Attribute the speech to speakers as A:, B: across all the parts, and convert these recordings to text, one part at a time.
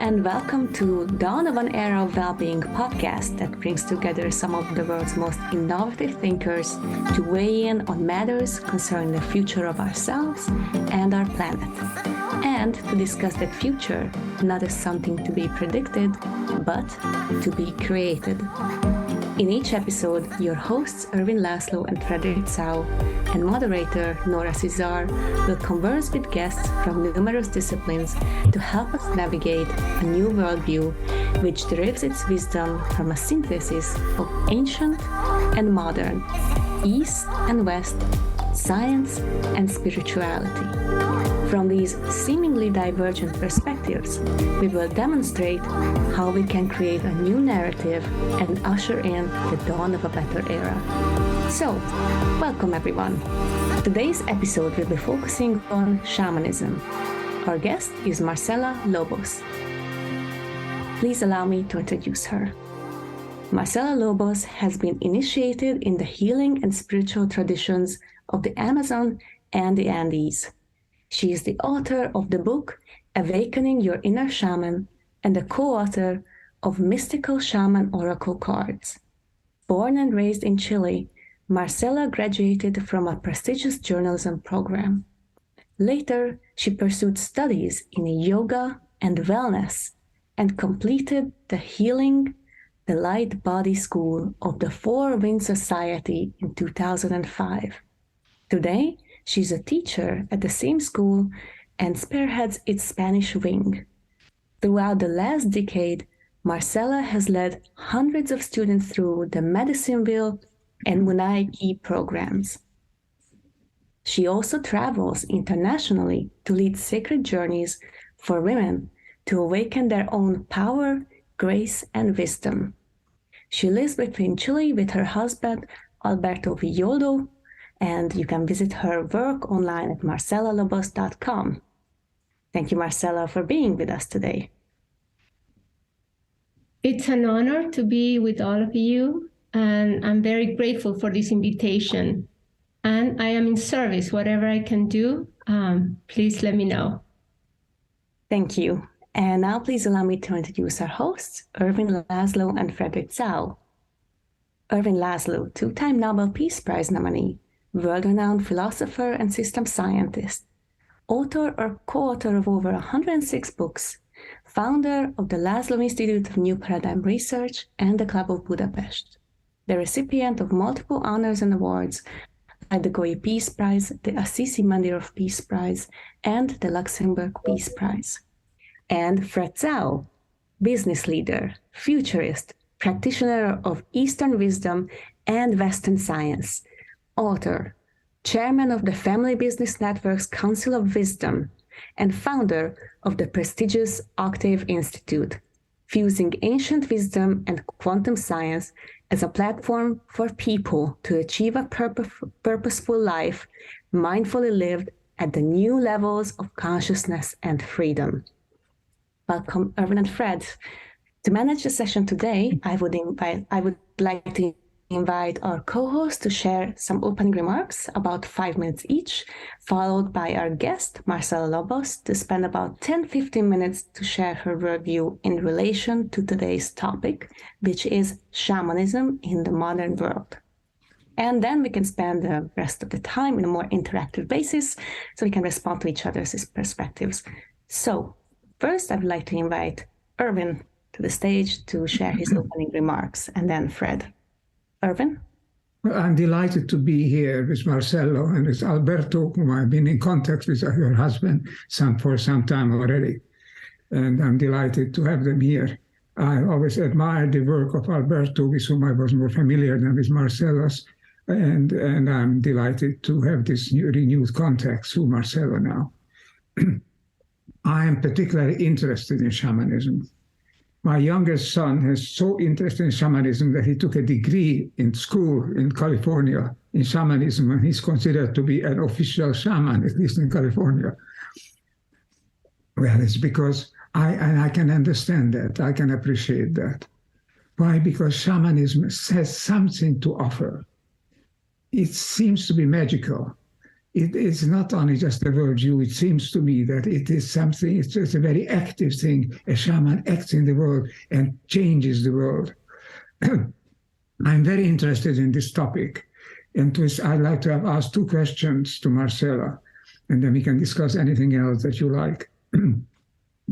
A: and welcome to Dawn of an Era of Wellbeing podcast that brings together some of the world's most innovative thinkers to weigh in on matters concerning the future of ourselves and our planet, and to discuss that future not as something to be predicted, but to be created. In each episode, your hosts Ervin Laszlo and Frederick Tsao and moderator Nora Cesar will converse with guests from numerous disciplines to help us navigate a new worldview which derives its wisdom from a synthesis of ancient and modern, East and West, science and spirituality. From these seemingly divergent perspectives, we will demonstrate how we can create a new narrative and usher in the dawn of a better era. So, welcome everyone. Today's episode will be focusing on shamanism. Our guest is Marcela Lobos. Please allow me to introduce her. Marcela Lobos has been initiated in the healing and spiritual traditions of the Amazon and the Andes. She is the author of the book Awakening Your Inner Shaman and the co-author of Mystical Shaman Oracle Cards. Born and raised in Chile, Marcela graduated from a prestigious journalism program. Later, she pursued studies in yoga and wellness and completed the Healing the Light Body School of the Four Winds Society in 2005. Today, she's a teacher at the same school and spearheads its Spanish wing. Throughout the last decade, Marcela has led hundreds of students through the Medicineville and Munaiki programs. She also travels internationally to lead sacred journeys for women to awaken their own power, grace, and wisdom. She lives between Chile with her husband, Alberto Villoldo, and you can visit her work online at marcelalobos.com. Thank you, Marcela, for being with us today.
B: It's an honor to be with all of you, and I'm very grateful for this invitation. And I am in service. Whatever I can do, please let me know.
A: Thank you. And now please allow me to introduce our hosts, Ervin Laszlo and Frederick Tsao. Ervin Laszlo, two-time Nobel Peace Prize nominee, world-renowned philosopher and systems scientist, author or co-author of over 106 books, founder of the Laszlo Institute of New Paradigm Research and the Club of Budapest, the recipient of multiple honors and awards like the Goyi Peace Prize, the Assisi Mandirov Peace Prize, and the Luxembourg Peace Prize. And Fred Tsao, business leader, futurist, practitioner of Eastern wisdom and Western science, author, chairman of the Family Business Network's Council of Wisdom, and founder of the prestigious Octave Institute, fusing ancient wisdom and quantum science as a platform for people to achieve a purposeful life, mindfully lived at the new levels of consciousness and freedom. Welcome, Ervin and Fred. To manage the session today, I would like to invite our co-hosts to share some opening remarks, about 5 minutes each, followed by our guest, Marcela Lobos, to spend about 10-15 minutes to share her worldview in relation to today's topic, which is shamanism in the modern world. And then we can spend the rest of the time in a more interactive basis, so we can respond to each other's perspectives. So, first, I would like to invite Ervin to the stage to share his opening remarks, and then Fred. Ervin?
C: Well, I'm delighted to be here with Marcelo and with Alberto, whom I've been in contact with, your husband, for some time already. And I'm delighted to have them here. I always admired the work of Alberto, with whom I was more familiar than with Marcelo's. And I'm delighted to have this renewed contact through Marcelo now. I am particularly interested in shamanism. My youngest son is so interested in shamanism that he took a degree in school in California in shamanism, and he's considered to be an official shaman, at least in California. Well, it's because I can understand that. I can appreciate that. Why? Because shamanism has something to offer. It seems to be magical. it is not only just a worldview. It seems to me that it is something, it's just a very active thing. A shaman acts in the world and changes the world. I'm very interested in this topic. And I'd like to have asked 2 questions to Marcela, and then we can discuss anything else that you like.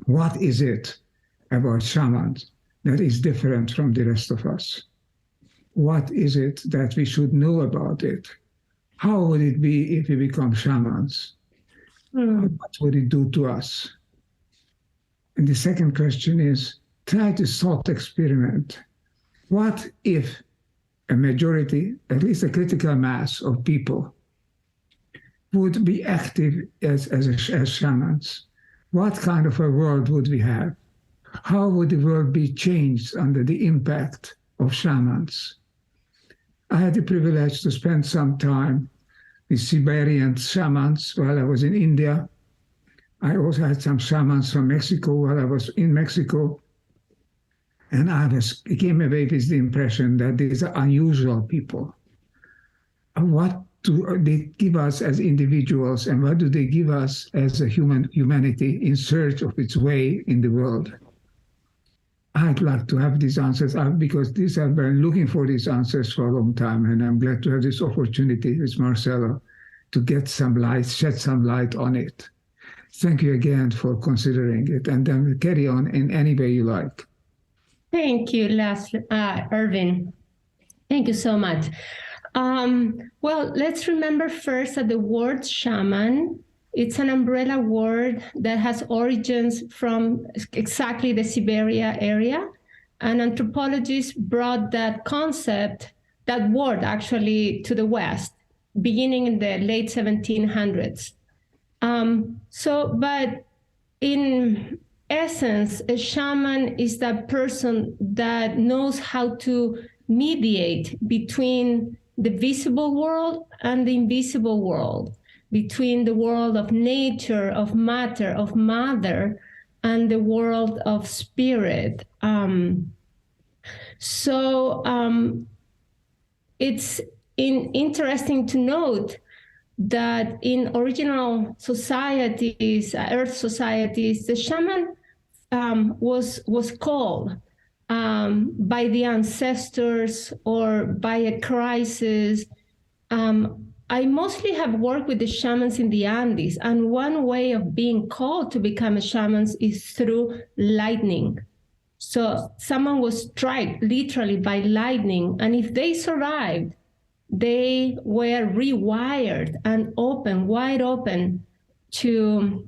C: What is it about shamans that is different from the rest of us? What is it that we should know about it? How would it be if we become shamans? What would it do to us? And the second question is, try to thought experiment. What if a majority, at least a critical mass of people, would be active as shamans? What kind of a world would we have? How would the world be changed under the impact of shamans? I had the privilege to spend some time with Siberian shamans while I was in India. I also had some shamans from Mexico while I was in Mexico. And I came away with the impression that these are unusual people. What do they give us as individuals, and what do they give us as a humanity in search of its way in the world? I'd like to have these answers because I've been looking for these answers for a long time, and I'm glad to have this opportunity with Marcela to get some light, shed some light on it. Thank you again for considering it, and then we'll carry on in any way you like.
B: Thank you, Erwin. Thank you so much. Well, let's remember first that the word shaman, it's an umbrella word that has origins from exactly the Siberia area. And anthropologists brought that concept, that word actually, to the West, beginning in the late 1700s. But in essence, a shaman is that person that knows how to mediate between the visible world and the invisible world, between the world of nature, of matter, of mother, and the world of spirit. It's interesting to note that in original societies, earth societies, the shaman was called by the ancestors or by a crisis. I mostly have worked with the shamans in the Andes, and one way of being called to become a shaman is through lightning. So someone was struck literally by lightning, and if they survived, they were rewired and wide open to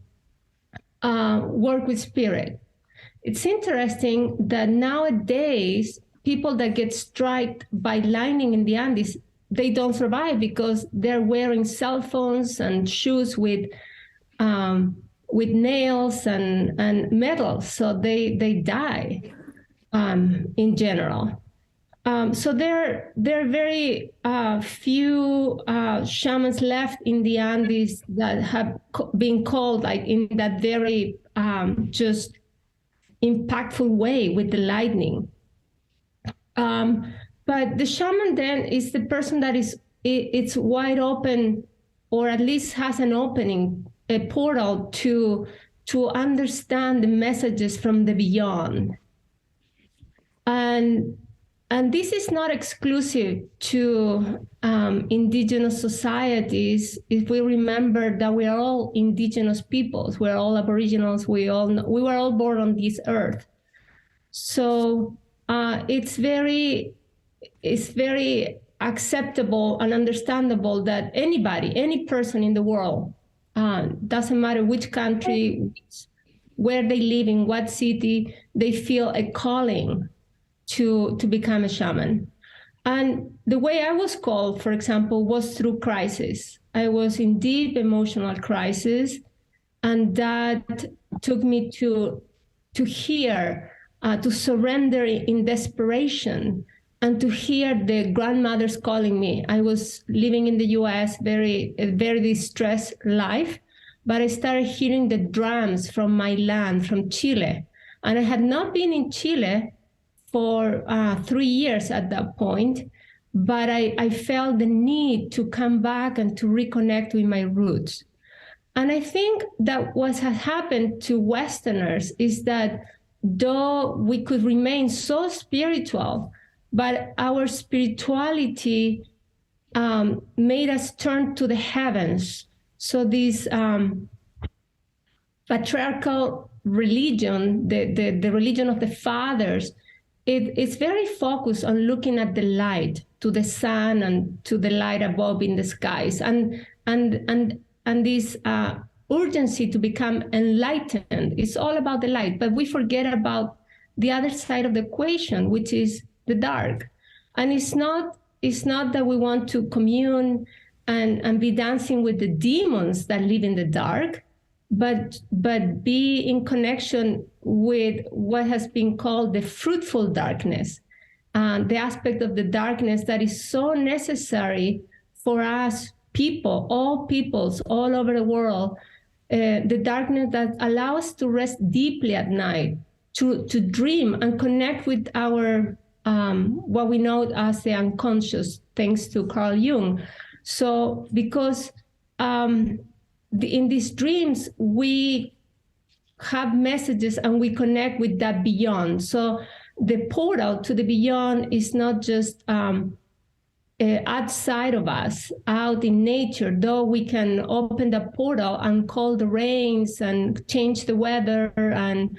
B: work with spirit. It's interesting that nowadays, people that get struck by lightning in the Andes, they don't survive because they're wearing cell phones and shoes with nails and metal, so they die in general. So there are very few shamans left in the Andes that have been called like in that very just impactful way with the lightning. But the shaman then is the person that it's wide open, or at least has an opening, a portal to understand the messages from the beyond. And this is not exclusive to indigenous societies. If we remember that we are all indigenous peoples, we're all aboriginals, we were all born on this earth. So it's very acceptable and understandable that any person in the world, doesn't matter which country, where they live, in what city, they feel a calling to become a shaman. And the way I was called, for example, was through crisis. I was in deep emotional crisis, and that took me to hear, to surrender in desperation, and to hear the grandmothers calling me. I was living in the US, a very distressed life, but I started hearing the drums from my land, from Chile. And I had not been in Chile for 3 years at that point. but I felt the need to come back and to reconnect with my roots. And I think that what has happened to Westerners is that though we could remain so spiritual, but our spirituality made us turn to the heavens. So this patriarchal religion, the religion of the fathers, it's very focused on looking at the light, to the sun and to the light above in the skies, and this urgency to become enlightened. It's all about the light, but we forget about the other side of the equation, which is the dark. And it's not that we want to commune and be dancing with the demons that live in the dark, but be in connection with what has been called the fruitful darkness, the aspect of the darkness that is so necessary for us people, all peoples all over the world, the darkness that allows us to rest deeply at night, to dream and connect with our what we know as the unconscious, thanks to Carl Jung. So because in these dreams, we have messages and we connect with that beyond. So the portal to the beyond is not just outside of us, out in nature, though we can open the portal and call the rains and change the weather and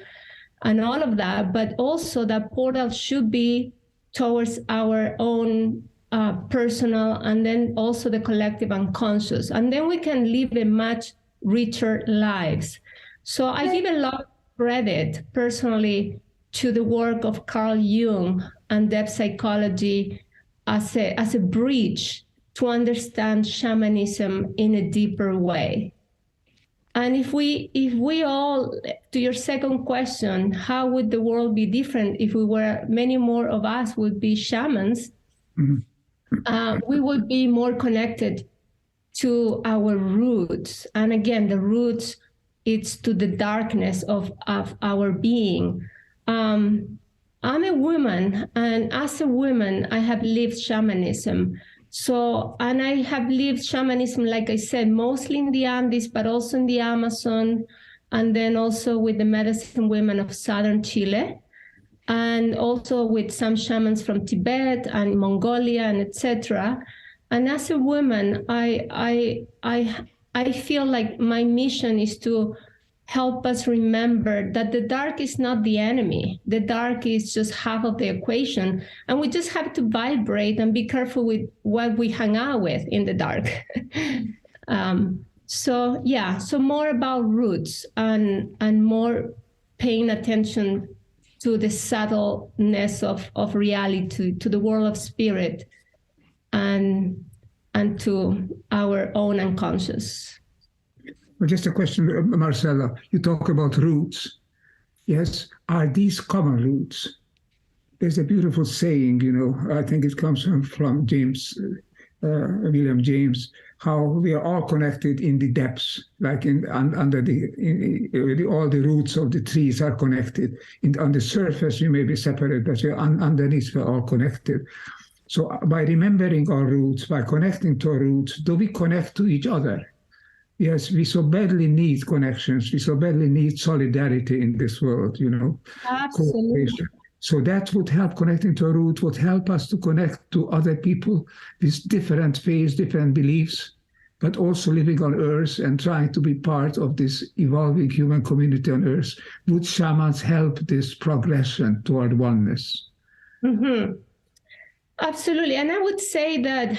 B: all of that, but also that portal should be towards our own personal and then also the collective unconscious. And then we can live a much richer lives. So I give a lot of credit personally to the work of Carl Jung and depth psychology as a bridge to understand shamanism in a deeper way. And if we all, to your second question, how would the world be different if many more of us would be shamans? Mm-hmm. We would be more connected to our roots. And again, the roots, it's to the darkness of our being. I'm a woman, and as a woman, I have lived shamanism. So, and I have lived shamanism, like I said, mostly in the Andes, but also in the Amazon, and then also with the medicine women of southern Chile, and also with some shamans from Tibet and Mongolia and etc. And as a woman, I feel like my mission is to help us remember that the dark is not the enemy. The dark is just half of the equation. And we just have to vibrate and be careful with what we hang out with in the dark. So more about roots and more paying attention to the subtleness of reality, to the world of spirit and to our own unconscious.
C: Well, just a question, Marcela. You talk about roots. Yes. Are these common roots? There's a beautiful saying, I think it comes from James, William James, how we are all connected in the depths, like under all the roots of the trees are connected. On the surface, we may be separate, but underneath we're all connected. So by remembering our roots, by connecting to our roots, do we connect to each other? Yes, we so badly need connections. We so badly need solidarity in this world,
B: Absolutely.
C: So that would help, connecting to a root would help us to connect to other people with different faiths, different beliefs, but also living on Earth and trying to be part of this evolving human community on Earth. Would shamans help this progression toward oneness?
B: Mm-hmm. Absolutely. And I would say that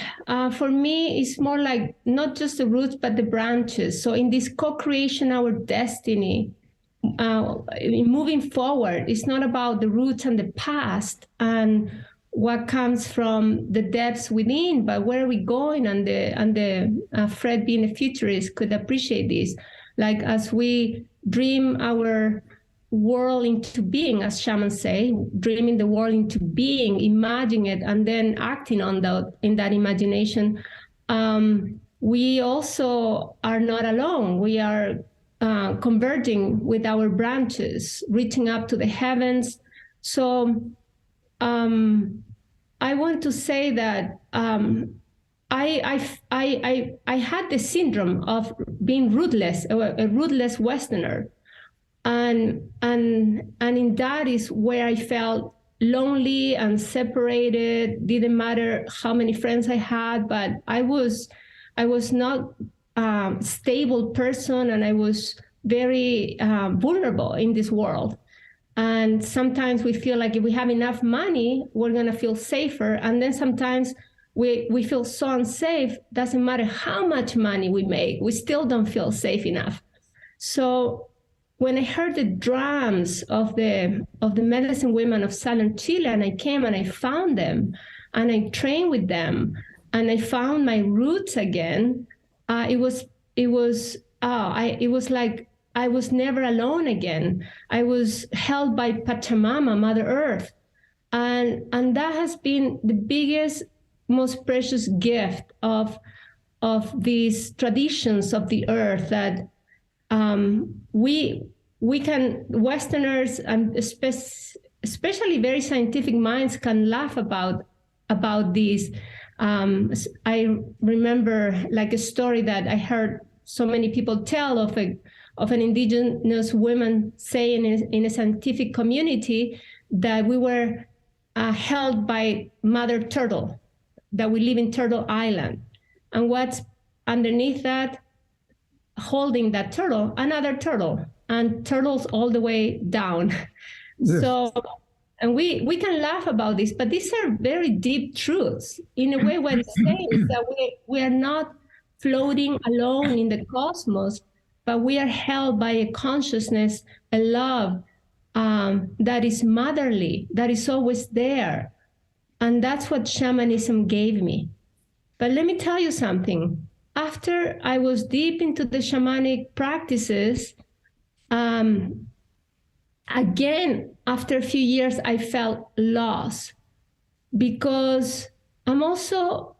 B: for me, it's more like not just the roots, but the branches. So in this co-creation, our destiny, moving forward, it's not about the roots and the past and what comes from the depths within, but where are we going? And Fred, being a futurist, could appreciate this. Like as we dream our world into being, as shamans say, dreaming the world into being, imagining it, and then acting on that in that imagination. We also are not alone. We are converging with our branches, reaching up to the heavens. So I want to say that I had the syndrome of being rootless, a rootless Westerner, and in that is where I felt lonely and separated. Didn't matter how many friends I had, but I was not a stable person, and I was very vulnerable in this world. And sometimes we feel like if we have enough money, we're going to feel safer. And then sometimes we feel so unsafe. Doesn't matter how much money we make, we still don't feel safe enough. So when I heard the drums of the medicine women of Southern Chile, and I came and I found them, and I trained with them, and I found my roots again, it was like I was never alone again. I was held by Pachamama, Mother Earth. And that has been the biggest, most precious gift of these traditions of the earth, that we can, Westerners, and especially very scientific minds, can laugh about these. I remember like a story that I heard so many people tell of an indigenous woman saying in a scientific community that we were held by Mother Turtle, that we live in Turtle Island. And what's underneath that, holding that turtle, another turtle, and turtles all the way down. Yes. So, and we can laugh about this, but these are very deep truths. In a way, what it's saying is that we are not floating alone in the cosmos, but we are held by a consciousness, a love that is motherly, that is always there. And that's what shamanism gave me. But let me tell you something. After I was deep into the shamanic practices, again, after a few years, I felt lost, because I'm also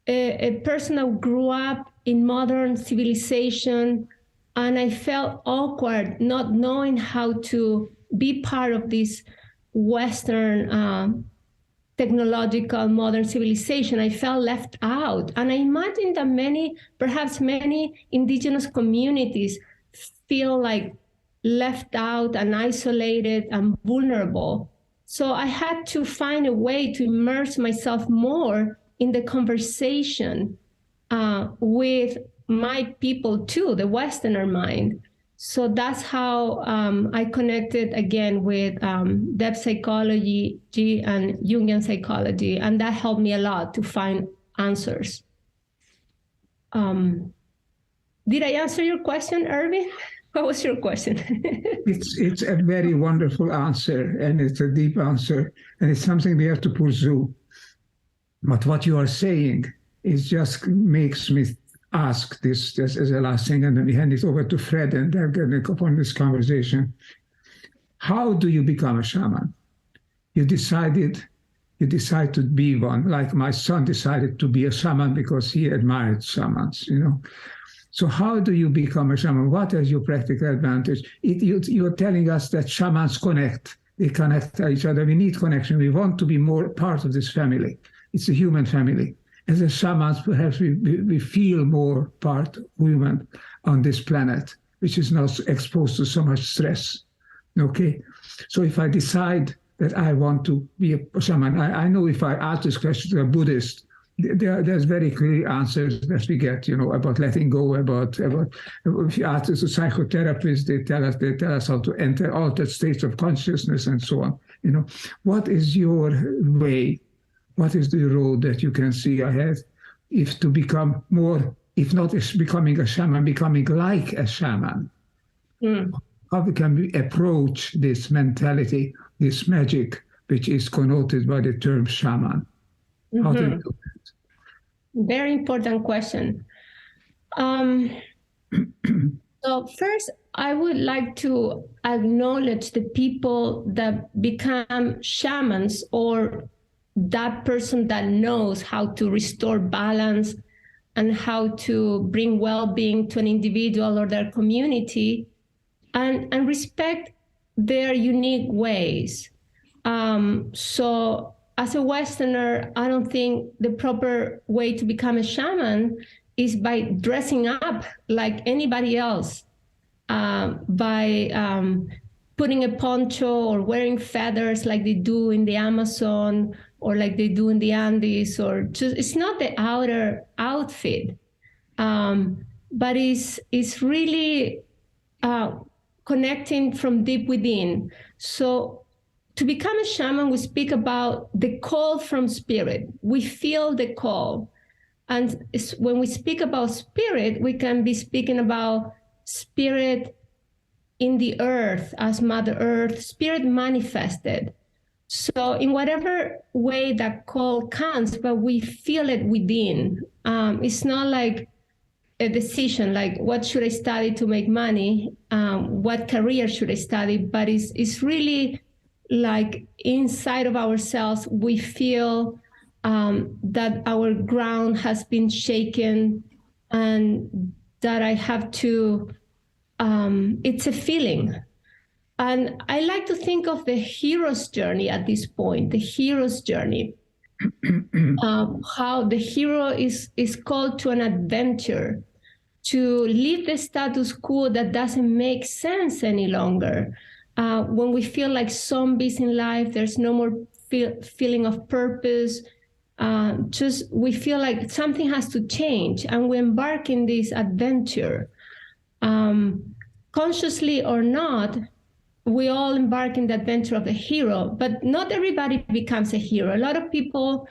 B: a person that grew up in modern civilization, and I felt awkward not knowing how to be part of this Western technological modern civilization. I felt left out. And I imagine that perhaps many indigenous communities feel like left out and isolated and vulnerable. So I had to find a way to immerse myself more in the conversation with my people too, the Westerner mind. So that's how I connected again with depth psychology and Jungian psychology, and that helped me a lot to find answers. Did I answer your question, Irvin? What was your question?
C: It's a very wonderful answer, and it's a deep answer, and it's something we have to pursue. But what you are saying is just makes me ask this just as a last thing, and then we hand it over to Fred, and they're going to go on this conversation. How do you become a shaman? You decide to be one, like my son decided to be a shaman because he admired shamans, So how do you become a shaman? What is your practical advantage? You're telling us that shamans connect. They connect to each other. We need connection. We want to be more part of this family. It's a human family. As a shamans, perhaps we feel more part human on this planet, which is not exposed to so much stress. Okay? So if I decide that I want to be a shaman, I know if I ask this question to a Buddhist, there's very clear answers that we get, about letting go, about if you ask this to psychotherapists, they tell us how to enter altered states of consciousness and so on. What is your way? What is the road that you can see ahead if to become more, if not becoming a shaman, becoming like a shaman? How can we approach this mentality, this magic, which is connoted by the term shaman? How do you do that?
B: Very important question. So first, I would like to acknowledge the people that become shamans, or that person that knows how to restore balance and how to bring well-being to an individual or their community, and respect their unique ways. So as a Westerner, I don't think the proper way to become a shaman is by dressing up like anybody else, by putting a poncho or wearing feathers like they do in the Amazon or like they do in the Andes, or just, it's not the outer outfit, but it's really connecting from deep within. So to become a shaman, we speak about the call from spirit. We feel the call. And when we speak about spirit, we can be speaking about spirit in the earth as Mother Earth, spirit manifested. So in whatever way that call comes, but we feel it within. It's not like a decision, like what should I study to make money? What career should I study? But it's really like inside of ourselves, we feel that our ground has been shaken and that I have to, it's a feeling. And I like to think of the hero's journey at this point, the hero's journey, how the hero is called to an adventure, to leave the status quo that doesn't make sense any longer. When we feel like zombies in life, there's no more feeling of purpose. Just we feel like something has to change, and we embark in this adventure. Consciously or not, we all embark in the adventure of the hero, but not everybody becomes a hero. A lot of people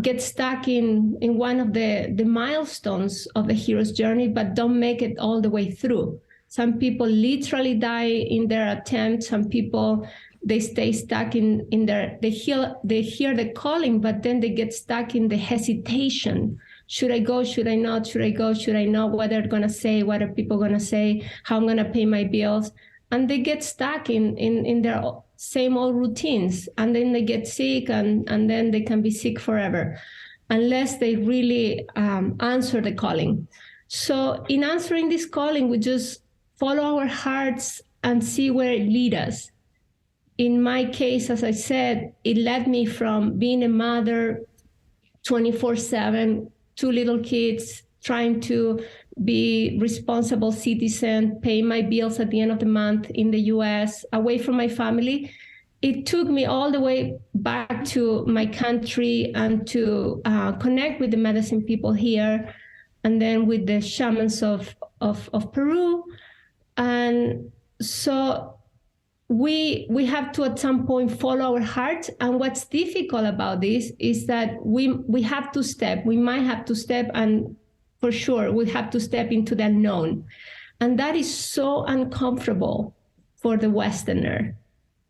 B: get stuck in one of the milestones of the hero's journey, but don't make it all the way through. Some people literally die in their attempt. Some people, they stay stuck in their, they hear the calling, but then they get stuck in the hesitation. Should I go? Should I not? Should I go? Should I not? What they're going to say? What are people going to say? How I'm going to pay my bills? And they get stuck in their same old routines. And then they get sick, and then they can be sick forever unless they really answer the calling. So in answering this calling, we just follow our hearts and see where it leads us. In my case, as I said, it led me from being a mother 24/7, 2 little kids, trying to be responsible citizen, pay my bills at the end of the month in the US, away from my family. It took me all the way back to my country and to connect with the medicine people here, and then with the shamans of Peru. And so we have to at some point follow our heart. And what's difficult about this is that we have to step, we might have to step, and for sure we have to step into the unknown. And that is so uncomfortable for the Westerner.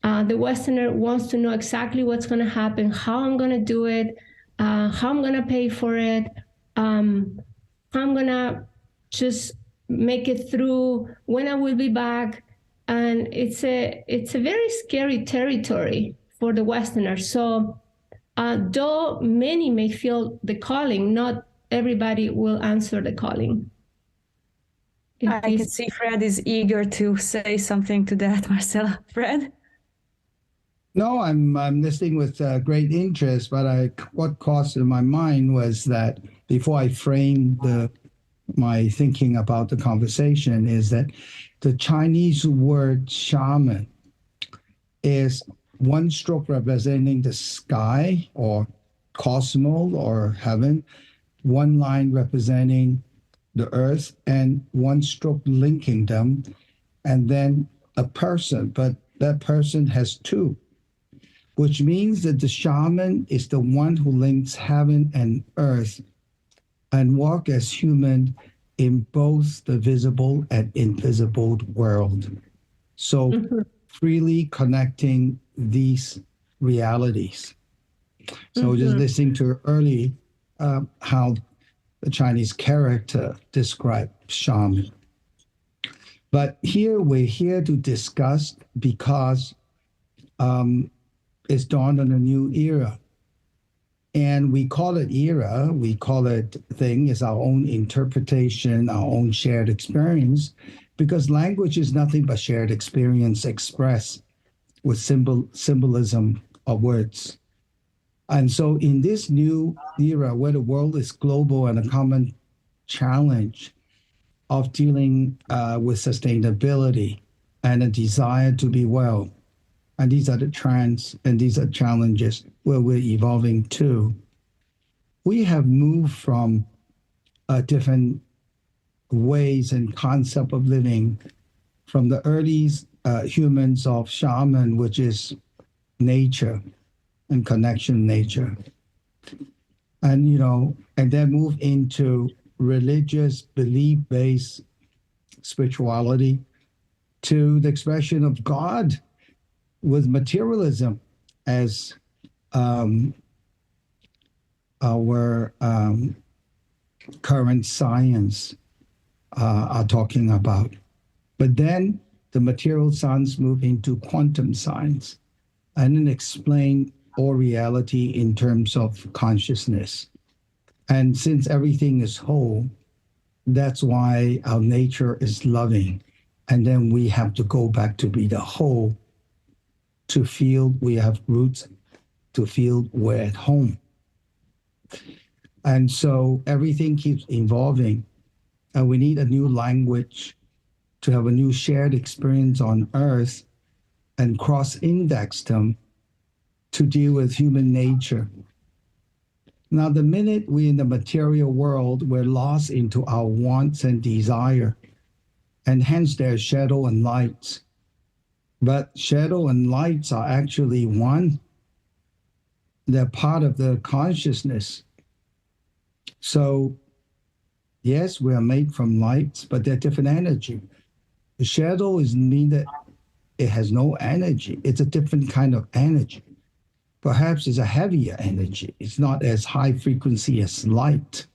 B: The Westerner wants to know exactly what's going to happen, how I'm going to do it, how I'm going to pay for it, how I'm going to just make it through, when I will be back. And it's a very scary territory for the Westerner. So though many may feel the calling, not everybody will answer the calling.
A: I can see Fred is eager to say something to that, Marcela. Fred?
D: No, I'm listening with great interest, but what crossed in my mind was that before I framed my thinking about the conversation is that the Chinese word shaman is one stroke representing the sky or cosmos or heaven, one line representing the earth, and one stroke linking them, and then a person, but that person has two, which means that the shaman is the one who links heaven and earth and walk as human in both the visible and invisible world. So freely connecting these realities. So just listening to early how the Chinese character described shaman. But here we're here to discuss because it's dawned on a new era. And we call it era, we call it thing, is our own interpretation, our own shared experience, because language is nothing but shared experience expressed with symbolism of words. And so in this new era where the world is global and a common challenge of dealing with sustainability and a desire to be well, and these are the trends and these are challenges where we're evolving to, we have moved from different ways and concept of living from the early humans of shaman, which is nature and connection nature. And, and then move into religious, belief-based spirituality to the expression of God with materialism as our current science are talking about. But then the material science move into quantum science and then explain all reality in terms of consciousness. And since everything is whole, that's why our nature is loving. And then we have to go back to be the whole, to feel we have roots, to feel we're at home. And so everything keeps evolving. And we need a new language to have a new shared experience on Earth and cross-index them to deal with human nature. Now, the minute we're in the material world, we're lost into our wants and desire, and hence there's shadow and lights. But shadow and lights are actually one. They're part of the consciousness. So, yes, we are made from lights, but they're different energy. The shadow is mean that it has no energy. It's a different kind of energy. Perhaps it's a heavier energy. It's not as high frequency as light.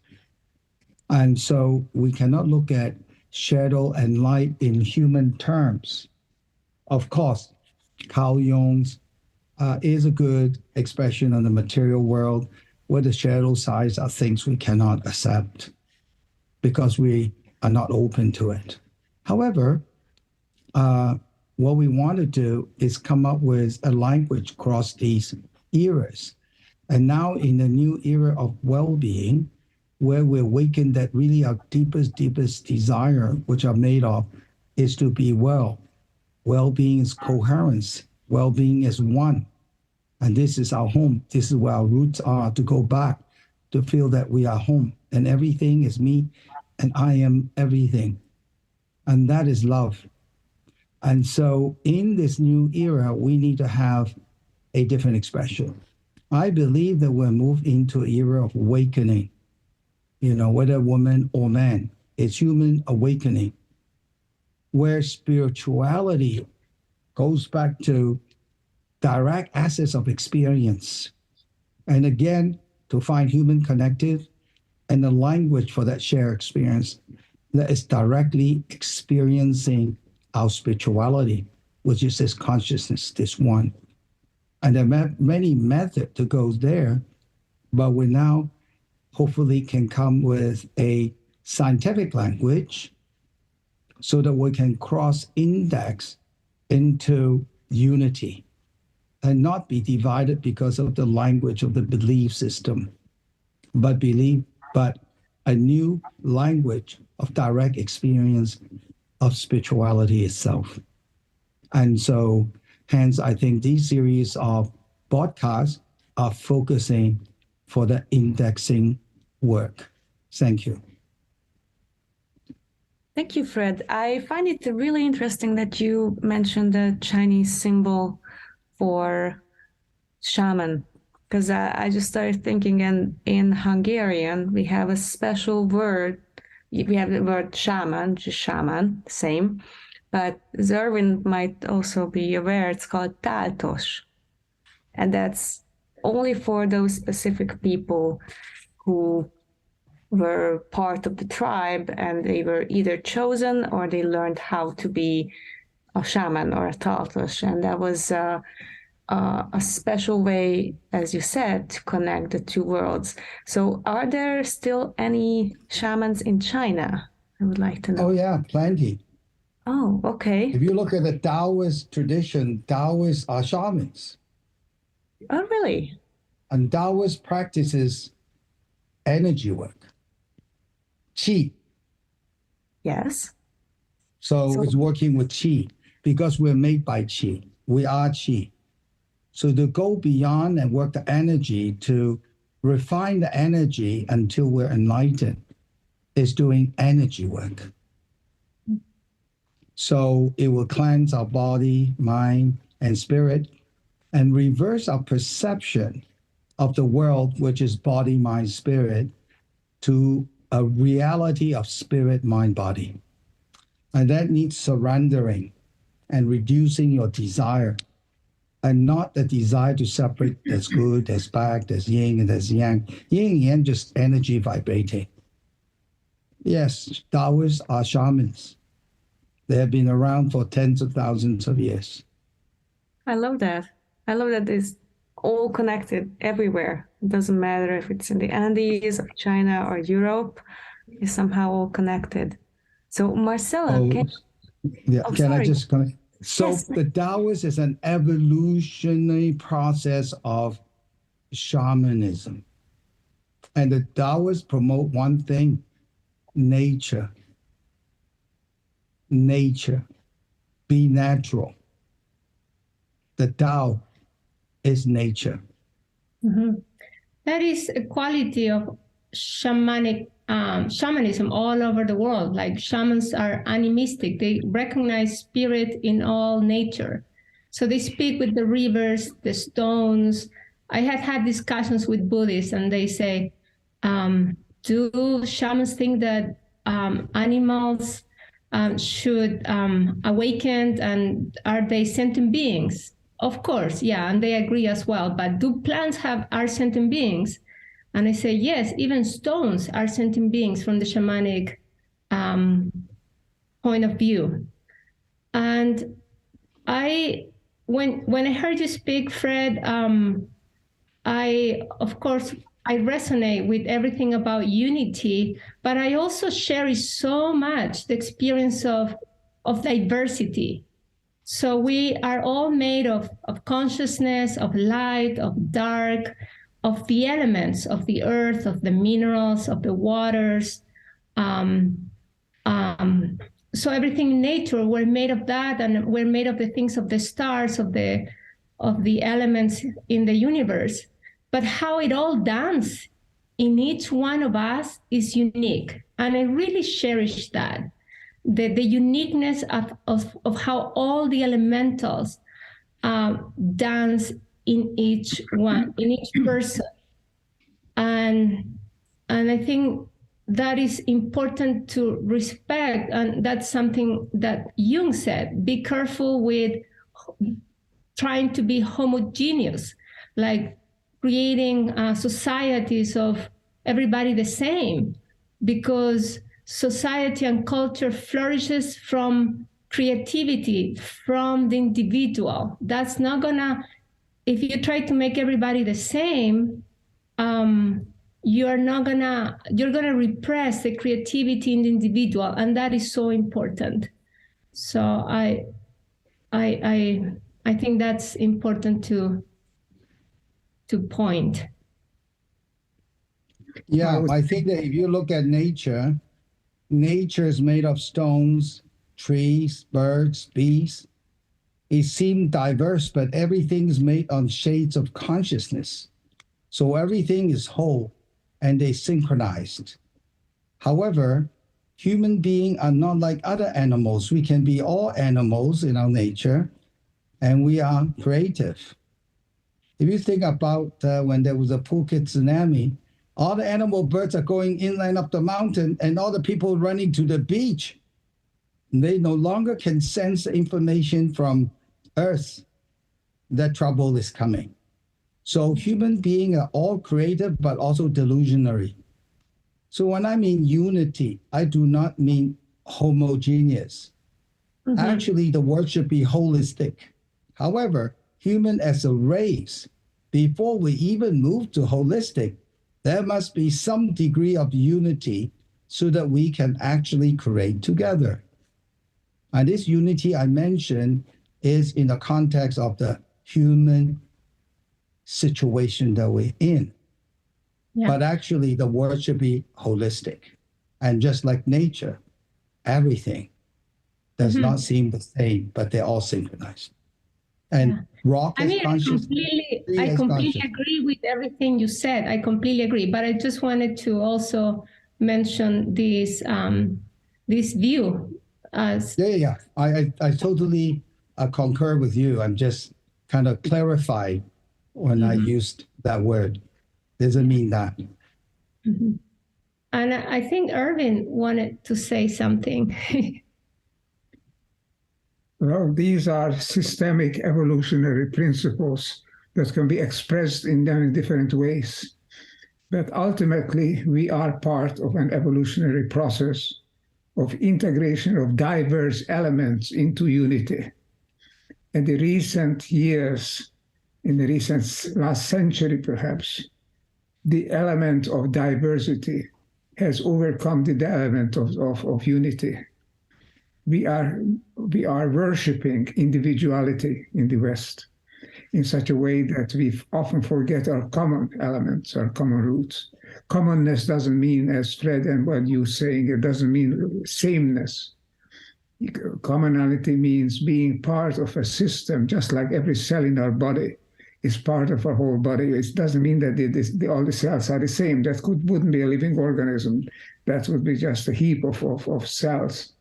D: And so we cannot look at shadow and light in human terms. Of course, Carl Jung's is a good expression of the material world where the shadow sides are things we cannot accept because we are not open to it. However, what we want to do is come up with a language across these eras. And now in the new era of well-being, where we awaken that really our deepest desire, which are made of, is to be well. Well-being is coherence. Well-being is one. And this is our home. This is where our roots are, to go back, to feel that we are home. And everything is me, and I am everything. And that is love. And so in this new era, we need to have a different expression. I believe that we're moved into an era of awakening, whether woman or man. It's human awakening, where spirituality goes back to direct access of experience. And again, to find human connective and the language for that shared experience that is directly experiencing our spirituality, which is this consciousness, this one. And there are many methods to go there, but we now hopefully can come with a scientific language so that we can cross-index into unity and not be divided because of the language of the belief system, but a new language of direct experience of spirituality itself. And so, hence, I think these series of podcasts are focusing for the indexing work. Thank you.
A: Thank you, Fred. I find it really interesting that you mentioned the Chinese symbol for shaman, because I just started thinking, and in Hungarian, we have a special word. We have the word shaman, just shaman, same. But Zerwin might also be aware it's called táltos. And that's only for those specific people who were part of the tribe, and they were either chosen or they learned how to be a shaman or a táltos. And that was a special way, as you said, to connect the two worlds. So are there still any shamans in China? I would like to know.
D: Oh, yeah, plenty.
A: Oh, okay.
D: If you look at the Taoist tradition, Taoists are shamans.
A: Oh, really?
D: And Taoist practices energy work, qi.
A: Yes.
D: So it's working with qi because we're made by qi. We are qi. So to go beyond and work the energy to refine the energy until we're enlightened is doing energy work. So it will cleanse our body, mind, and spirit and reverse our perception of the world, which is body, mind, spirit, to a reality of spirit, mind, body. And that needs surrendering and reducing your desire, and not the desire to separate there's good, there's bad, there's yin and there's yang. Yin and yang, just energy vibrating. Yes, Taoists are shamans. They have been around for tens of thousands of years.
A: I love that. I love that it's all connected everywhere. It doesn't matter if it's in the Andes or China or Europe, it's somehow all connected. So Marcela,
D: I just connect? So
A: yes.
D: The Taoist is an evolutionary process of shamanism. And the Taoists promote one thing, nature. Nature. Be natural. The Tao is nature.
B: Mm-hmm. That is a quality of shamanism all over the world. Like shamans are animistic. They recognize spirit in all nature. So they speak with the rivers, the stones. I have had discussions with Buddhists and they say, do shamans think that animals should awaken, and are they sentient beings? Of course, yeah, and they agree as well. But do plants are sentient beings? And I say, yes, even stones are sentient beings from the shamanic point of view. And when I heard you speak, Fred, I resonate with everything about unity, but I also cherish so much the experience of diversity. So we are all made of consciousness, of light, of dark, of the elements, of the earth, of the minerals, of the waters. So everything in nature, we're made of that, and we're made of the things of the stars, of the elements in the universe. But how it all dances in each one of us is unique. And I really cherish that. The uniqueness of how all the elementals dance in each one, in each person. And I think that is important to respect. And that's something that Jung said, be careful with trying to be homogeneous, like creating societies of everybody the same, because society and culture flourishes from creativity, from the individual. That's not gonna, if you try to make everybody the same, you're gonna repress the creativity in the individual, and that is so important. So I think that's important to point.
D: Yeah, I think that if you look at nature is made of stones, trees, birds, bees. It seems diverse, but everything's made on shades of consciousness. So everything is whole and they synchronized. However, human beings are not like other animals. We can be all animals in our nature, and we are creative. If you think about when there was a Phuket tsunami, all the animal birds are going inland up the mountain, and all the people running to the beach. They no longer can sense the information from Earth that trouble is coming. So human beings are all creative, but also delusionary. So when I mean unity, I do not mean homogeneous. Mm-hmm. Actually, the word should be holistic. However, human as a race, before we even move to holistic, there must be some degree of unity so that we can actually create together. And this unity I mentioned is in the context of the human situation that we're in.
B: Yeah.
D: But actually, the world should be holistic. And just like nature, everything does not seem the same, but they're all synchronized. And rock is conscious.
B: I completely agree with everything you said. I completely agree. But I just wanted to also mention this this view as
D: I totally concur with you. I'm just kind of clarified when I used that word. Doesn't mean that.
B: Mm-hmm. And I think Irvin wanted to say something.
C: Well, these are systemic evolutionary principles that can be expressed in many different ways. But ultimately, we are part of an evolutionary process of integration of diverse elements into unity. In the recent years, in the recent last century perhaps, the element of diversity has overcome the element of unity. We are worshiping individuality in the West in such a way that we often forget our common elements, our common roots. Commonness doesn't mean, as Fred and what you're saying, it doesn't mean sameness. Commonality means being part of a system, just like every cell in our body is part of our whole body. It doesn't mean that all the cells are the same. That wouldn't be a living organism. That would be just a heap of cells.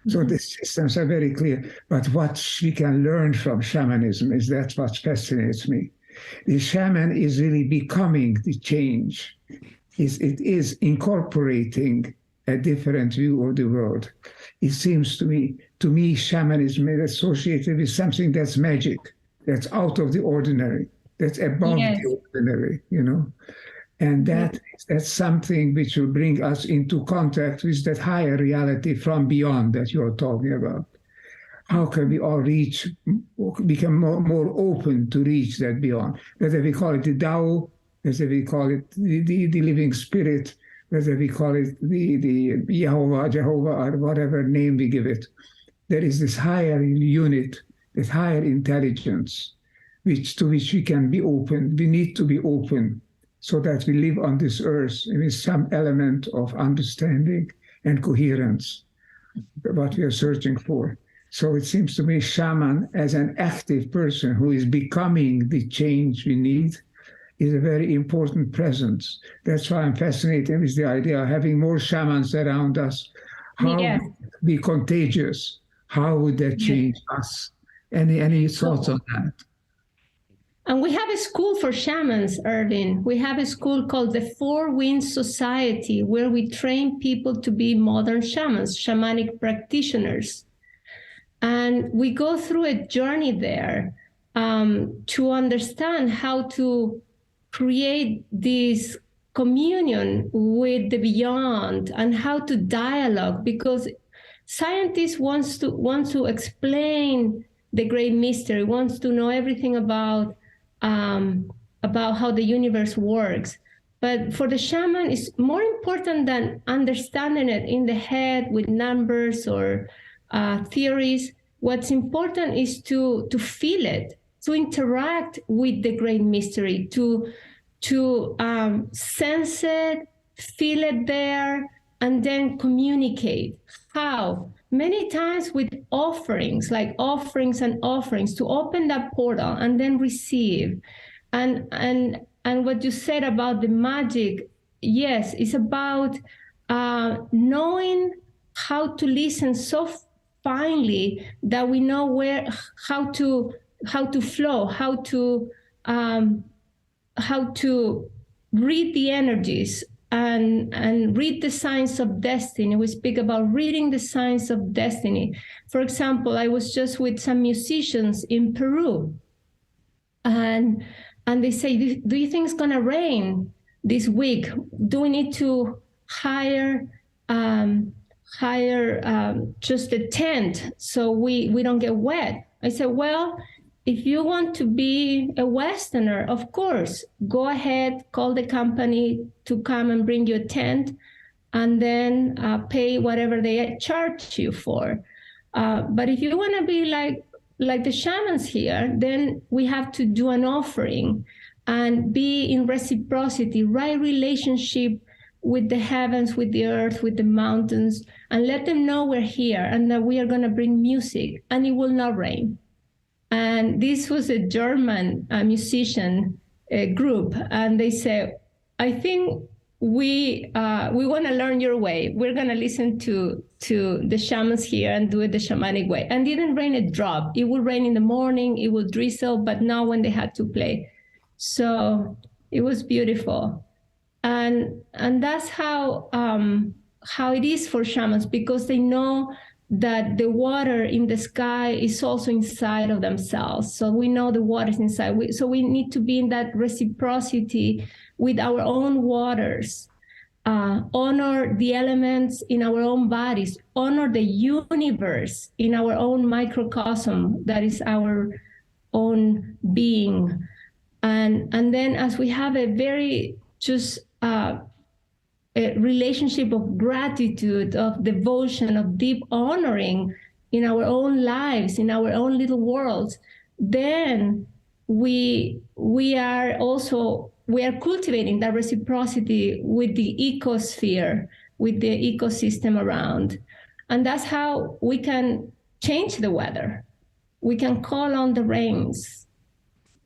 C: So the systems are very clear. But what we can learn from shamanism is that's what fascinates me. The shaman is really becoming the change. It is incorporating a different view of the world. It seems to me, shamanism is associated with something that's magic, that's out of the ordinary, that's above the ordinary, And that's something which will bring us into contact with that higher reality from beyond that you're talking about. How can we all become more open to reach that beyond? Whether we call it the Tao, whether we call it the living spirit, whether we call it the Jehovah, or whatever name we give it. There is this higher unit, this higher intelligence, to which we can be open. We need to be open, so that we live on this earth with some element of understanding and coherence, what we are searching for. So it seems to me shaman, as an active person who is becoming the change we need, is a very important presence. That's why I'm fascinated with the idea of having more shamans around us. How would it be contagious? How would that change us? Any thoughts on that?
B: And we have a school for shamans, Irvin. We have a school called the Four Winds Society, where we train people to be modern shamans, shamanic practitioners. And we go through a journey there to understand how to create this communion with the beyond and how to dialogue, because scientists want to explain the great mystery, wants to know everything about how the universe works. But for the shaman, it's more important than understanding it in the head with numbers or theories. What's important is to feel it, to interact with the great mystery, to sense it, feel it there, and then communicate. How? Many times with offerings, like offerings and offerings, to open that portal and then receive. And what you said about the magic, yes, it's about knowing how to listen so finely that we know how to flow, how to read the energies and read the signs of destiny. We speak about reading the signs of destiny. For example, I was just with some musicians in Peru, and they say, do you think it's going to rain this week? Do we need to hire just a tent so we don't get wet? I said, well, if you want to be a Westerner, of course, go ahead, call the company to come and bring you a tent, and then pay whatever they charge you for. But if you want to be like like the shamans here, then we have to do an offering and be in reciprocity, right relationship with the heavens, with the earth, with the mountains, and let them know we're here and that we are going to bring music and it will not rain. And this was a German musician group, and they said, I think we want to learn your way. We're going to listen to the shamans here and do it the shamanic way. And it didn't rain a drop. It would rain in the morning, it would drizzle, but not when they had to play. So it was beautiful. And that's how it is for shamans, because they know that the water in the sky is also inside of themselves. So we know the water is inside. So we need to be in that reciprocity with our own waters, honor the elements in our own bodies, honor the universe in our own microcosm that is our own being. And then as we have a very just a relationship of gratitude, of devotion, of deep honoring in our own lives, in our own little worlds, then we are cultivating that reciprocity with the ecosphere, with the ecosystem around. And that's how we can change the weather. We can call on the rains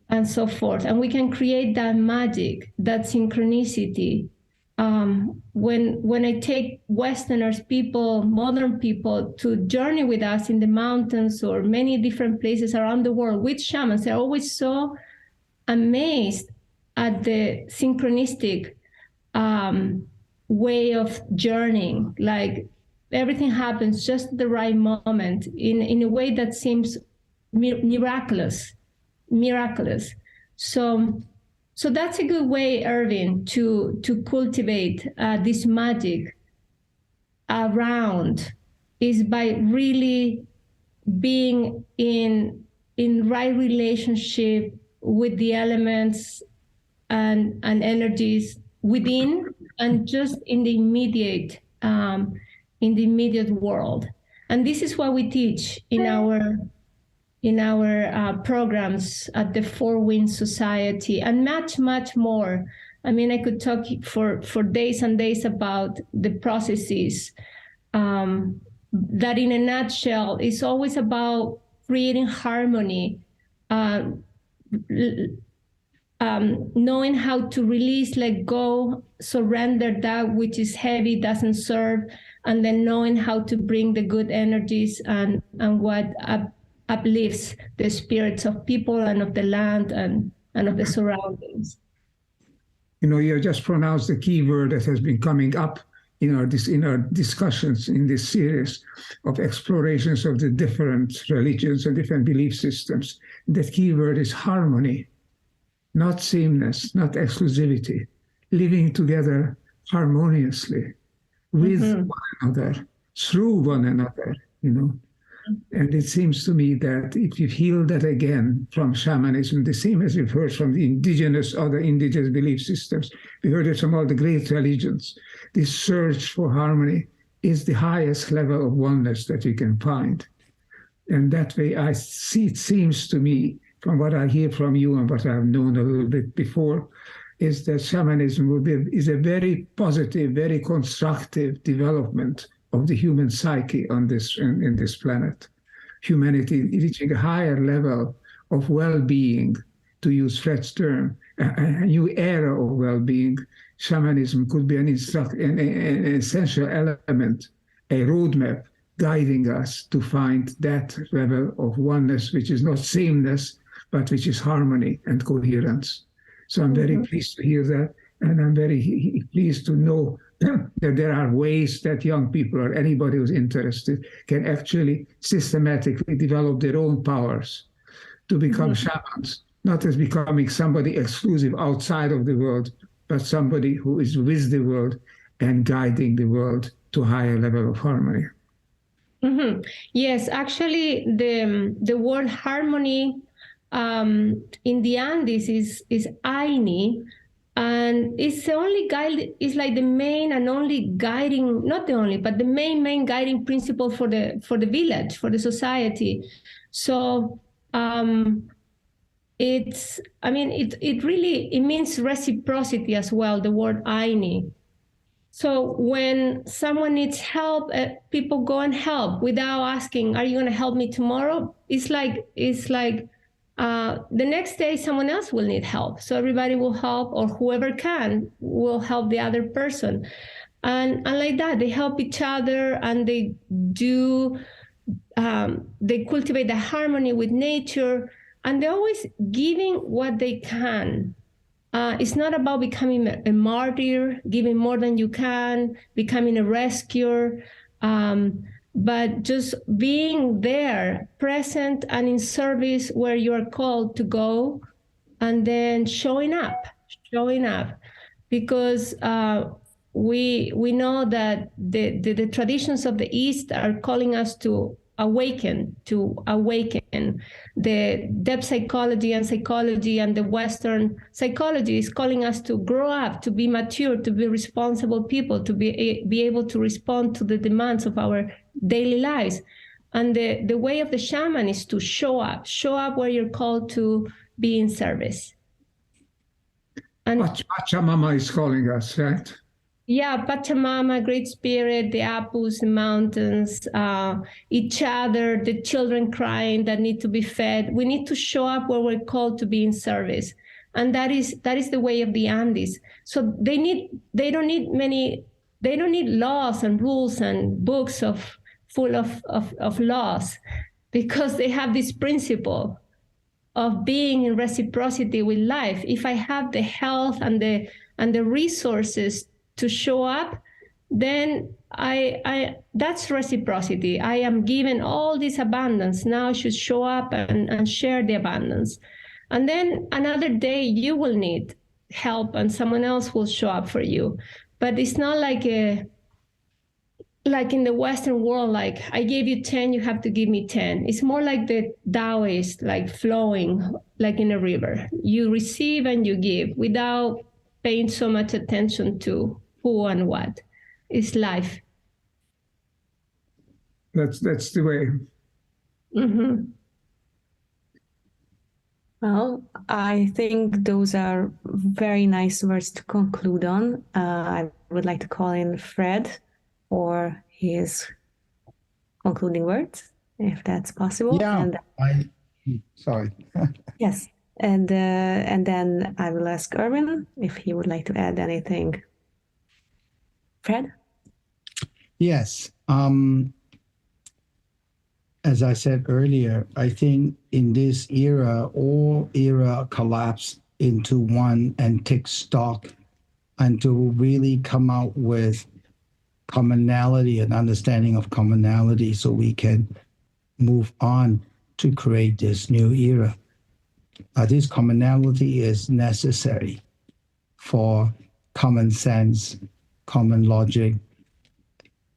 B: and so forth. And we can create that magic, that synchronicity. When I take Westerners, people, modern people, to journey with us in the mountains or many different places around the world with shamans, they're always so amazed at the synchronistic way of journeying. Like everything happens just at the right moment in a way that seems miraculous. So that's a good way, Irvin, to cultivate this magic around, is by really being in right relationship with the elements and energies within and just in the immediate world. And this is what we teach in our programs at the Four Winds Society, and much more. I mean, I could talk for days and days about the processes that in a nutshell is always about creating harmony, knowing how to release, let go, surrender that which is heavy, doesn't serve, and then knowing how to bring the good energies and what uplifts the spirits of people and of the land and of the surroundings.
C: You know, you just pronounced the key word that has been coming up in our discussions in this series of explorations of the different religions and different belief systems. That key word is harmony, not sameness, not exclusivity, living together harmoniously with one another, through one another, you know. And it seems to me that if you heal that again from shamanism, the same as we've heard from the other indigenous belief systems, we heard it from all the great religions, this search for harmony is the highest level of oneness that you can find. And that way, it seems to me, from what I hear from you and what I've known a little bit before, is that shamanism is a very positive, very constructive development of the human psyche on in this planet. Humanity reaching a higher level of well-being, to use Fred's term, a new era of well-being. Shamanism could be an essential element, a roadmap guiding us to find that level of oneness, which is not sameness, but which is harmony and coherence. So I'm very pleased to hear that, and I'm very pleased to know that there are ways that young people or anybody who's interested can actually systematically develop their own powers to become shamans, not as becoming somebody exclusive outside of the world, but somebody who is with the world and guiding the world to a higher level of harmony.
B: Yes, actually, the word harmony in the Andes is Aini. And it's the only guide, it's like the main and only guiding, not the only, but the main guiding principle for the village, for the society. So it means reciprocity as well, the word aini. So when someone needs help, people go and help without asking, are you going to help me tomorrow? It's like the next day someone else will need help. So everybody will help, or whoever can will help the other person. And like that, they help each other, and they cultivate the harmony with nature, and they're always giving what they can. It's not about becoming a martyr, giving more than you can, becoming a rescuer, but just being there, present and in service where you are called to go, and then showing up, because we know that the traditions of the East are calling us to awaken. The depth psychology and the Western psychology is calling us to grow up, to be mature, to be responsible people, to be able to respond to the demands of our daily lives. And the way of the shaman is to show up where you're called to be in service. And
C: Pachamama is calling us, right?
B: Yeah, Pachamama, Great Spirit, the Apus, the mountains, each other, the children crying that need to be fed. We need to show up where we're called to be in service. And that is the way of the Andes. So they don't need laws and rules and books full of laws, because they have this principle of being in reciprocity with life. If I have the health and the resources to show up, then that's reciprocity. I am given all this abundance. Now I should show up and share the abundance. And then another day you will need help and someone else will show up for you. But it's not like in the Western world, like I gave you 10, you have to give me 10. It's more like the Taoist, like flowing, like in a river. You receive and you give without paying so much attention to who and what. It's life.
C: That's the way.
B: Mm-hmm.
A: Well, I think those are very nice words to conclude on. I would like to call in Fred for his concluding words, if that's possible.
D: Yeah, sorry.
A: Yes, and then I will ask Erwin if he would like to add anything. Fred?
D: Yes. As I said earlier, I think in this era, all era collapse into one and take stock and to really come out with commonality and understanding of commonality so we can move on to create this new era. This commonality is necessary for common sense, common logic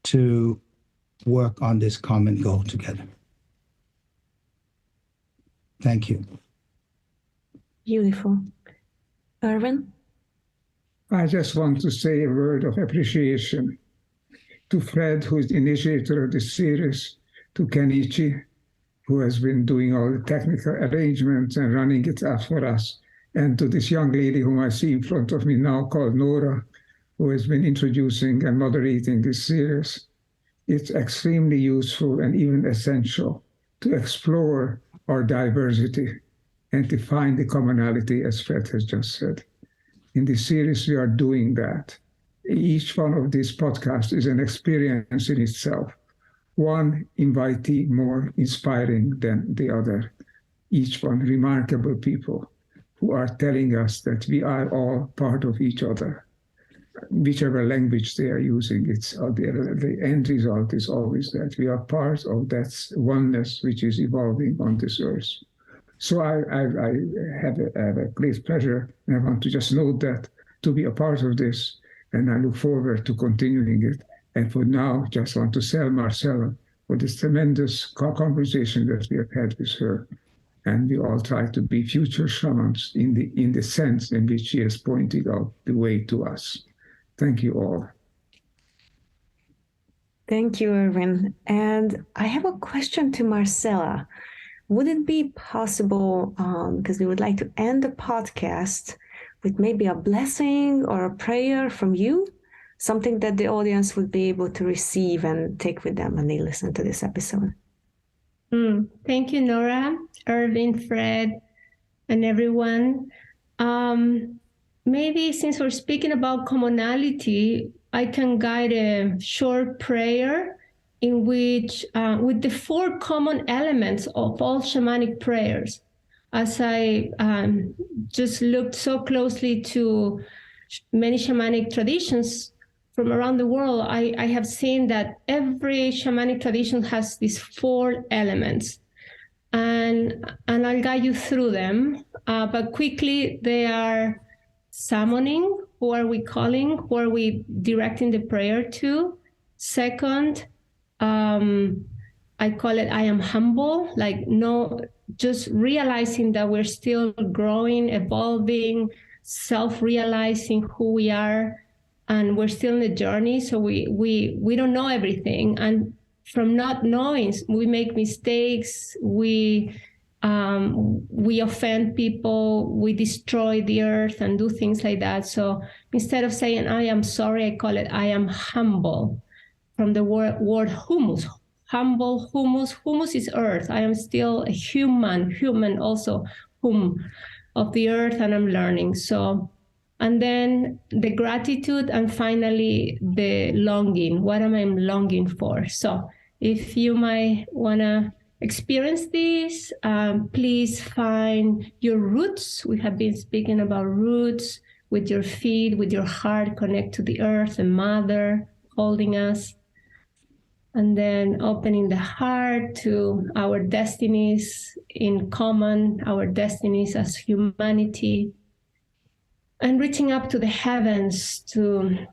D: to work on this common goal together. Thank you.
A: Beautiful. Erwin?
C: I just want to say a word of appreciation to Fred, who is the initiator of this series, to Kenichi, who has been doing all the technical arrangements and running it up for us, and to this young lady whom I see in front of me now called Nora, who has been introducing and moderating this series. It's extremely useful and even essential to explore our diversity and to find the commonality, as Fred has just said. In this series, we are doing that. Each one of these podcasts is an experience in itself, one invitee more inspiring than the other. Each one remarkable people who are telling us that we are all part of each other. Whichever language they are using, the end result is always that we are part of that oneness which is evolving on this earth. So I have a great pleasure, and I want to just note that, to be a part of this, and I look forward to continuing it. And for now, just want to thank Marcela for this tremendous conversation that we have had with her. And we all try to be future shamans in the sense in which she has pointed out the way to us. Thank you all.
A: Thank you, Erwin. And I have a question to Marcela. would it be possible, because we would like to end the podcast with maybe a blessing or a prayer from you, something that the audience would be able to receive and take with them when they listen to this episode?
B: Thank you, Nora, Irvin, Fred, and everyone. Maybe since we're speaking about commonality, I can guide a short prayer in which, with the 4 common elements of all shamanic prayers. As I just looked so closely to many shamanic traditions from around the world, I have seen that every shamanic tradition has these 4 elements. And I'll guide you through them. But quickly, they are summoning, who are we calling, who are we directing the prayer to. Second, I call it I am humble, like just realizing that we're still growing, evolving, self-realizing who we are, and we're still in the journey. So we don't know everything, and from not knowing, we make mistakes, we offend people, we destroy the earth and do things like that. So instead of saying I am sorry, I call it I am humble, from the word humus. Humble, humus. Humus is earth. I am still a human also, of the earth, and I'm learning. So, and then the gratitude, and finally the longing. What am I longing for? So if you might want to experience this, please find your roots. We have been speaking about roots. With your feet, with your heart, connect to the earth, the mother holding us. And then opening the heart to our destinies in common, our destinies as humanity. And reaching up to the heavens, to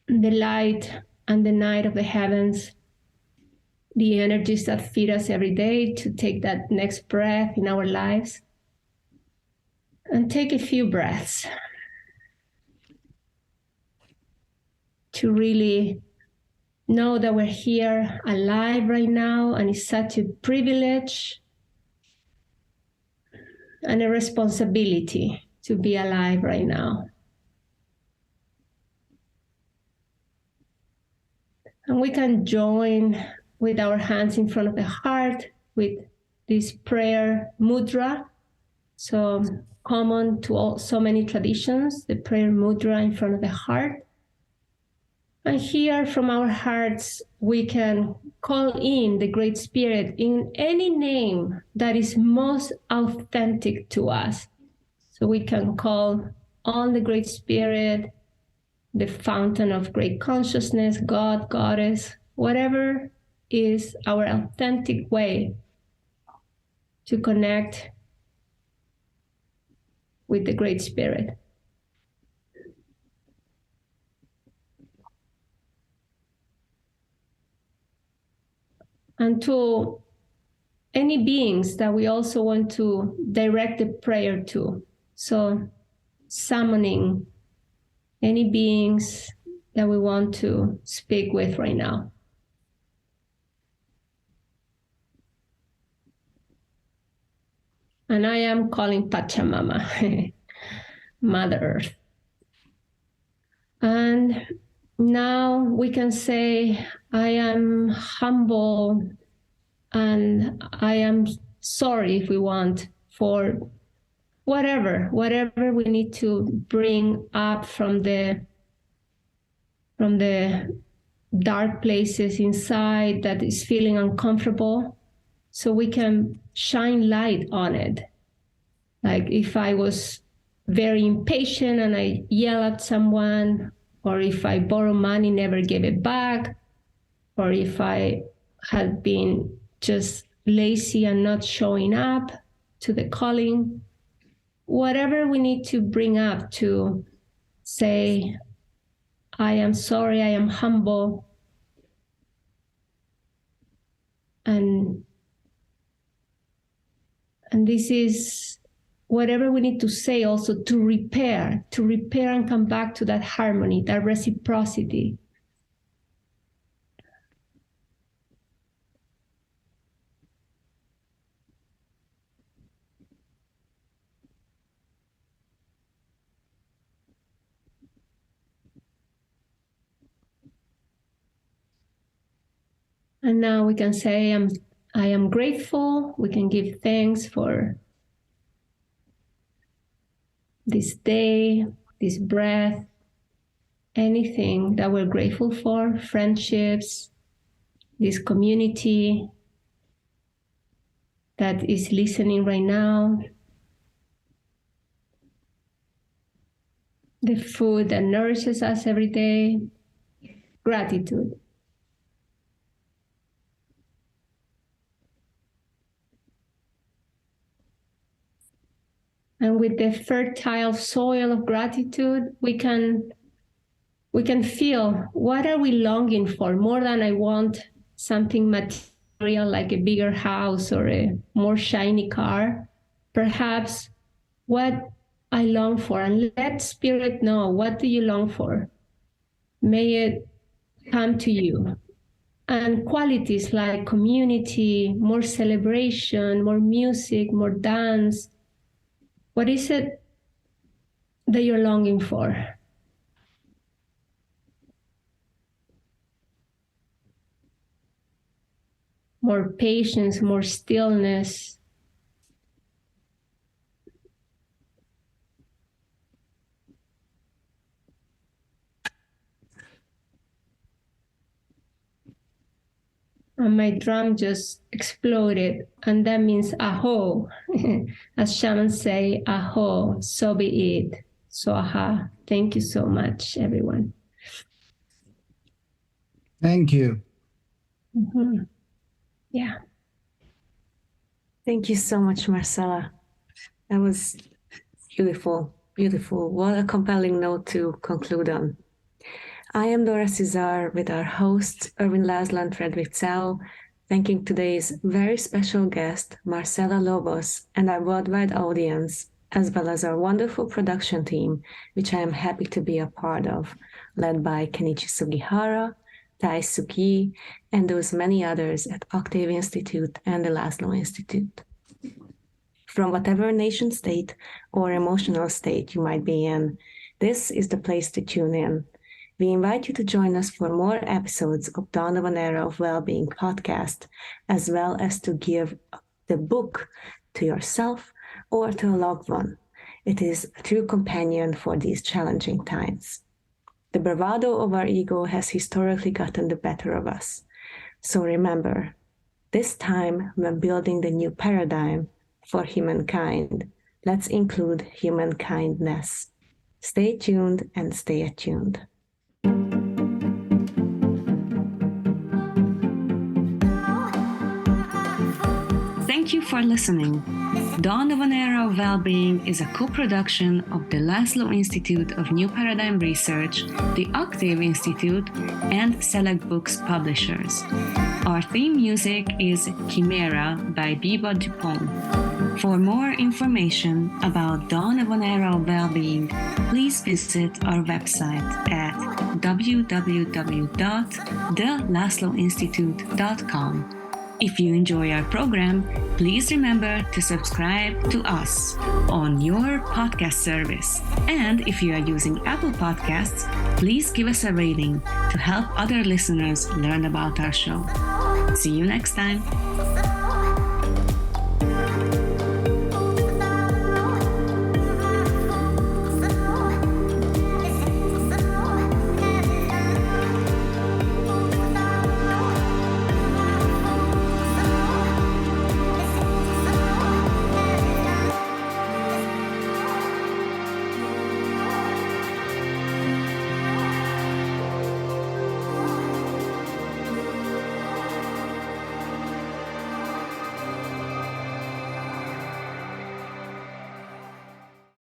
B: the light and the night of the heavens, the energies that feed us every day, to take that next breath in our lives. And take a few breaths to really know that we're here alive right now, and it's such a privilege and a responsibility to be alive right now. And we can join with our hands in front of the heart with this prayer mudra. So common to so many traditions, the prayer mudra in front of the heart. And here from our hearts, we can call in the Great Spirit in any name that is most authentic to us. So we can call on the Great Spirit, the fountain of great consciousness, God, Goddess, whatever is our authentic way to connect with the Great Spirit. And to any beings that we also want to direct the prayer to. So summoning any beings that we want to speak with right now. And I am calling Pachamama, Mother Earth. And now we can say, I am humble and I am sorry, if we want, for whatever we need to bring up from the dark places inside that is feeling uncomfortable, so we can shine light on it. Like if I was very impatient and I yell at someone, or if I borrow money, never gave it back, or if I had been just lazy and not showing up to the calling, whatever we need to bring up to say, I am sorry, I am humble, and this is whatever we need to say also to repair and come back to that harmony, that reciprocity. And now we can say, I am grateful. We can give thanks for this day, this breath, anything that we're grateful for, friendships, this community that is listening right now, the food that nourishes us every day, gratitude. And with the fertile soil of gratitude, we can feel, what are we longing for? More than I want something material like a bigger house or a more shiny car, perhaps what I long for. And let Spirit know, what do you long for? May it come to you. And qualities like community, more celebration, more music, more dance. What is it that you're longing for? More patience, more stillness. And my drum just exploded, and that means aho. As shamans say, aho, so be it. So aha. Thank you so much, everyone.
D: Thank you.
B: Mm-hmm. Yeah.
A: Thank you so much, Marcela. That was beautiful, beautiful. What a compelling note to conclude on. I am Dora Cesar with our hosts, Erwin Laszlo and Frederick Zhao, thanking today's very special guest, Marcela Lobos, and our worldwide audience, as well as our wonderful production team, which I am happy to be a part of, led by Kenichi Sugihara, Tai Suki, and those many others at Octave Institute and the Laszlo Institute. From whatever nation state or emotional state you might be in, this is the place to tune in. We invite you to join us for more episodes of Dawn of an Era of Wellbeing podcast, as well as to give the book to yourself or to a loved one. It is a true companion for these challenging times. The bravado of our ego has historically gotten the better of us. So remember, this time when building the new paradigm for humankind, let's include human kindness. Stay tuned and stay attuned. Thank you for listening. Dawn of an Era of Wellbeing is a co-production of the Laszlo Institute of New Paradigm Research, the Octave Institute, and Select Books Publishers. Our theme music is Chimera by Biba Dupont. For more information about Dawn of an Era of Wellbeing, please visit our website at www.thelaszloinstitute.com. If you enjoy our program, please remember to subscribe to us on your podcast service. And if you are using Apple Podcasts, please give us a rating to help other listeners learn about our show. See you next time.